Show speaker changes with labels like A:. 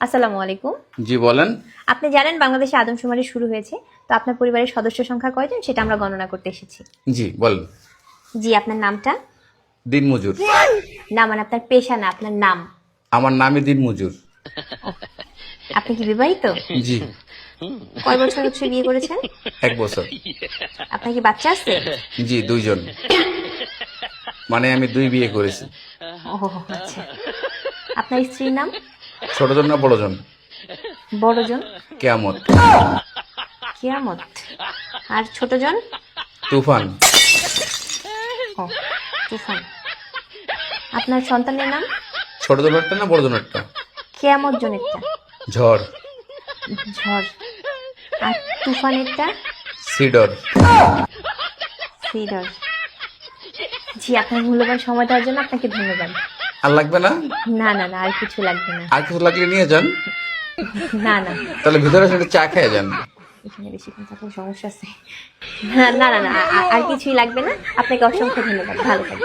A: আসসালামু আলাইকুম।
B: জি বলেন।
A: আপনি জানেন বাংলাদেশে আদমশুমারি শুরু হয়েছে, তো আপনার পরিবারের সদস্য সংখ্যা কয়জন সেটা আমরা গণনা করতে এসেছি।
B: জি বলেন।
A: জি, আপনার নামটা?
B: দিনমজুর।
A: না, মানে আপনার পেশা না, আপনার নাম।
B: আমার নামই দিনমজুর।
A: আপনি কি বিবাহিত?
B: জি।
A: কয় বছর হচ্ছে বিয়ে করেছেন?
B: 1 বছর।
A: আপনার কি বাচ্চা আছে?
B: জি 2 জন। মানে আমি 2 বিয়ে করেছি।
A: ও আচ্ছা। আপনার স্ত্রীর নাম?
B: ছোট জন না বড় জন?
A: বড়জন?
B: কেয়ামত।
A: কিয়ামত। আর ছোটজন?
B: তুফান।
A: ও তুফান। আপনার সন্তানের নাম?
B: ছোট জনেরটা না বড় জনেরটা?
A: কিয়ামত জনেরটা?
B: ঝড়।
A: ঝড়। আর তুফানেরটা?
B: সিডর।
A: সিডর। জি, আপনার মূল্যবান সময় দেওয়ার জন্য আপনাকে ধন্যবাদ।
B: আর লাগবে না?
A: না না না, আর কিছু লাগবে না।
B: আর কিছু লাগলে নিয়ে যান।
A: না না,
B: তাহলে ভিতরে এসে চা খেয়ে যান।
A: এখানে বেশি থাকলে সমস্যা আছে। না না না, আর কিছুই লাগবে না। আপনাকে অসংখ্য ধন্যবাদ, ভালো থাকবেন।